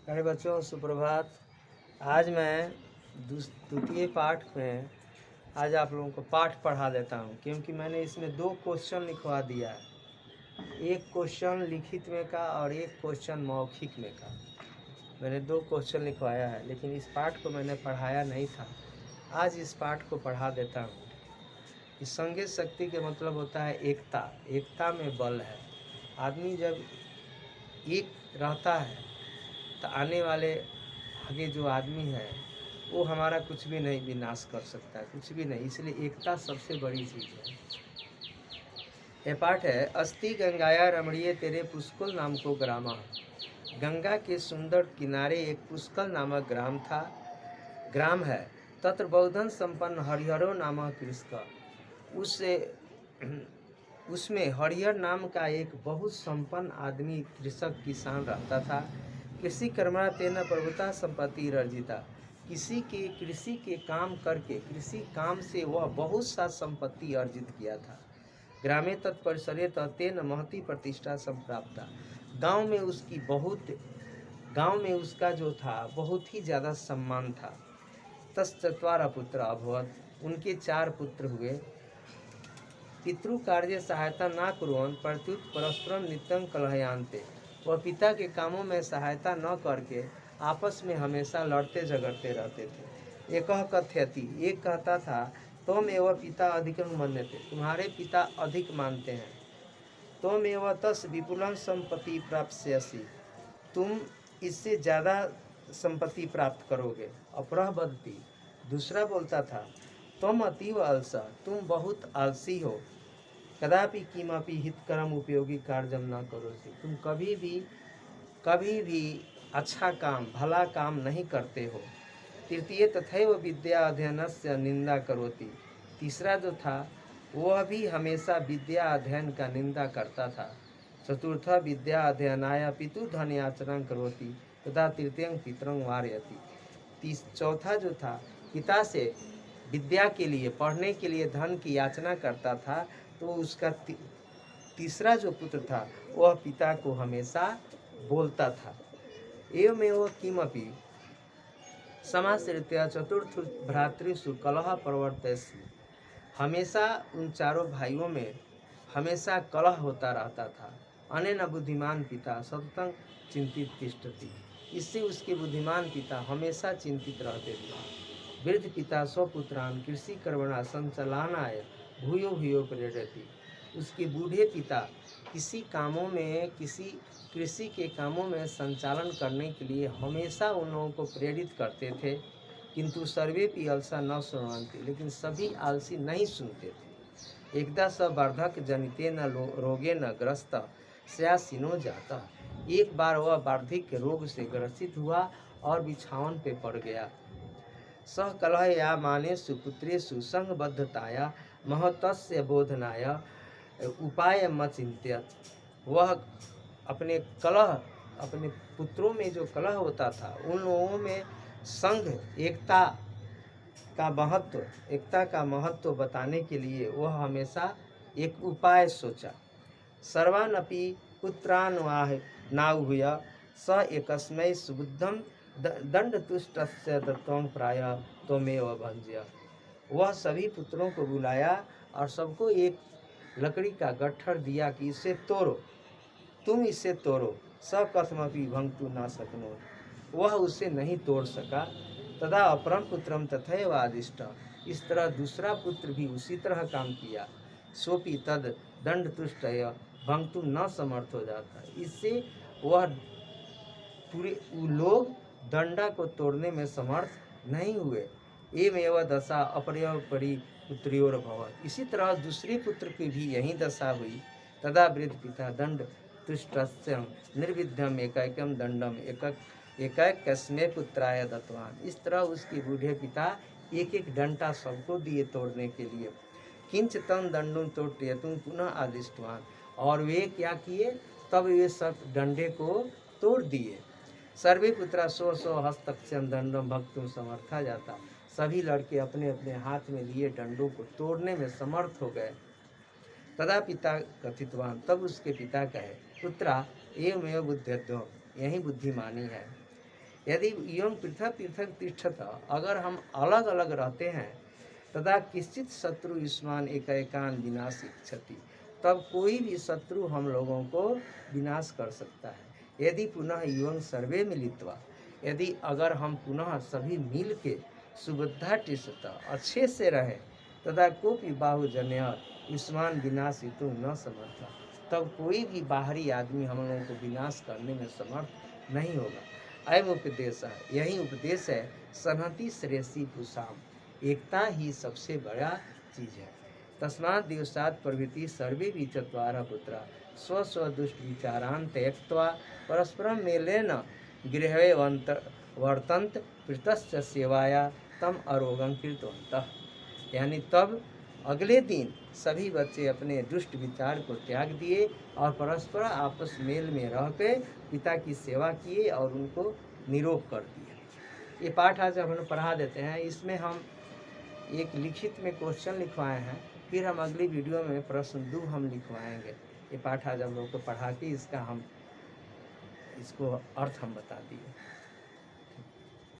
प्यारे बच्चों सुप्रभात। आज मैं द्वितीय पाठ में आज आप लोगों को पाठ पढ़ा देता हूं, क्योंकि मैंने इसमें 2 क्वेश्चन लिखवा दिया है। एक क्वेश्चन लिखित में का और एक क्वेश्चन मौखिक में का। मैंने 2 क्वेश्चन लिखवाया है, लेकिन इस पाठ को मैंने पढ़ाया नहीं था। आज इस पाठ को पढ़ा देता हूँ। इस संगीत शक्ति के मतलब होता है एकता। एकता में बल है। आदमी जब एक रहता है तो आने वाले आगे जो आदमी है वो हमारा कुछ भी नहीं विनाश कर सकता है, कुछ भी नहीं। इसलिए एकता सबसे बड़ी चीज़ है। यह पाठ है। अस्ति गंगाया रमणीय तेरे पुष्कल नाम को ग्रामा। गंगा के सुंदर किनारे एक पुष्कल नामक ग्राम है। तत्र बहुधन संपन्न हरिहरो नामक कृषक। उसमें हरिहर नाम का एक बहुत संपन्न आदमी कृषक किसान रहता था। कृषि कर्मणा तेन प्रभुता संपत्ति अर्जिता। कृषि के काम करके, कृषि काम से वह बहुत सा संपत्ति अर्जित किया था। ग्रामे तत्परिसरे तेन महती प्रतिष्ठा संप्राप्ता। गांव में उसका जो था बहुत ही ज़्यादा सम्मान था। तश्चत्वार पुत्र अभवत्। उनके 4 पुत्र हुए। पितृ कार्य सहायता न कुर्वन् प्रत्युत परस्परम नित्यं कलहयान्ते। वह पिता के कामों में सहायता न करके आपस में हमेशा लड़ते झगड़ते रहते थे। एक कथयति, एक कहता था, तुम एवं पिता अधिकं मन्यते। तुम्हारे पिता अधिक मानते हैं। तुम एवं तस् विपुलं संपत्ति प्राप्स्यसि। तुम इससे ज़्यादा संपत्ति प्राप्त करोगे। अपरः वदति, दूसरा बोलता था, तुम अतीव अलसा, तुम बहुत आलसी हो। कदापि किमपि हितकरम उपयोगी कार्यम न करोसि। तुम कभी भी अच्छा काम, भला काम नहीं करते हो। तृतीय तथैव विद्या अध्ययनस्य निंदा करोति। तीसरा जो था वह भी हमेशा विद्या अध्ययन का निंदा करता था। चतुर्थ विद्या अध्ययनाय पितुधन याचना करोति तथा तृतीयं पितरं वारयति। चौथा जो था पिता से विद्या के लिए, पढ़ने के लिए धन की याचना करता था। तो उसका तीसरा जो पुत्र था वह पिता को हमेशा बोलता था। एवमेव किमपि समाश्रित्य चतुर्थ भ्रातृषु कलह प्रवर्तयति। हमेशा उन चारों भाइयों में हमेशा कलह होता रहता था। अनेन बुद्धिमान पिता सततं चिंतित तिष्ठति। इससे उसके बुद्धिमान पिता हमेशा चिंतित रहते थे। वृद्ध पिता स्वपुत्रान् कृषि कर्मणा संचालनाय भूयो भूयो प्रेरयति। उसके बूढ़े पिता कृषि के कामों में संचालन करने के लिए हमेशा उन लोगों को प्रेरित करते थे। किंतु सर्वेपि अलसा न शृण्वन्ति। लेकिन सभी आलसी नहीं सुनते थे। एकदा स वार्धक्य जनितेन रोगेन ग्रस्त शय्यासीनो जाता। एक बार वह वार्धक्य रोग से ग्रसित हुआ और बिछावन पे पड़ गया। सह कलहयामानेषु पुत्रेषु संगबद्धताया महतस्य बोधनाय उपायमचिन्त्यत। वह अपने पुत्रों में जो कलह होता था, उन लोगों में संघ, एकता का महत्व बताने के लिए वह हमेशा एक उपाय सोचा। सर्वानपि पुत्रान्वाह नाहुय स एकस्मै सुबुद्धं दंडतुष्टस्य दत्तं प्रायः त्वमेव भंज्य। वह सभी पुत्रों को बुलाया और सबको एक लकड़ी का गट्ठर दिया कि इसे तोड़ो, तुम इसे तोड़ो। स कथमपि भंगतु न शक्नोति। वह उसे नहीं तोड़ सका। तदा अपरम पुत्रम तथैव आदिष्ट। इस तरह दूसरा पुत्र भी उसी तरह काम किया। सोपि तद दंडतुष्टय भंगतु न समर्थ हो जाता। इससे वह पूरे लोग दंडा को तोड़ने में समर्थ नहीं हुए। एवं दशा अपरपरि पुत्रियोर भवत्। इसी तरह दूसरे पुत्र की भी यही दशा हुई। तदा वृद्ध पिता दंड तुष्टस्य निर्विध्यम एकैकम दंडम एकैकस्मै पुत्राय दत्तवान। इस तरह उसके बूढ़े पिता एक एक डंडा सबको दिए तोड़ने के लिए। किंच तम दंडुम तोड़यतुम पुनः आदिष्टवान। और वे क्या किए, तब वे सब डंडे को तोड़ दिए। सर्वे पुत्रा स्व स्व हस्तक्षम दंडम भक्तुम समर्था जाता। सभी लड़के अपने अपने हाथ में लिए डंडों को तोड़ने में समर्थ हो गए। तदा पिता कथितवान, तब उसके पिता कहे, पुत्रा एवमेव बुद्ध्यत्व, यही बुद्धिमानी है। यदि एवं पृथक पृथक तिष्ठत, अगर हम अलग अलग रहते हैं, तदा किश्चित शत्रु युष्मान एकैकान विनाश इच्छति, तब कोई भी शत्रु हम लोगों को विनाश कर सकता है। यदि पुनः एवं सर्वे मिलित्वा, यदि अगर हम पुनः सभी मिल के सुबुद्धा तिष्ठत, अच्छे से रहे, तदा कोपि बाहुजन्य युष्मान विनाश हेतु न समर्थ, तब कोई भी बाहरी आदमी हम लोगों को विनाश करने में समर्थ नहीं होगा। अयम उपदेश है, यही उपदेश है, संहति श्रेयसी पुषाम, एकता ही सबसे बड़ा चीज है। तस्मात् दिवसात् प्रभृति सर्वे भी चत्वारः पुत्रा स्व स्व दुष्ट विचारान त्यक्त्वा परस्परम मेलेन गृहे वर्तन्त पृतश्च सेवाया तम अरोगं कृतवन्तः। यानी तब अगले दिन सभी बच्चे अपने दुष्ट विचार को त्याग दिए और परस्पर आपस मेल में रह के पिता की सेवा किए और उनको निरोग कर दिया। ये पाठ आज हम पढ़ा देते हैं। इसमें हम एक लिखित में क्वेश्चन लिखवाए हैं, फिर हम अगली वीडियो में प्रश्न 2 हम लिखवाएंगे। ये पाठ आज हम लोग को पढ़ा के इसका हम इसको अर्थ हम बता दिए।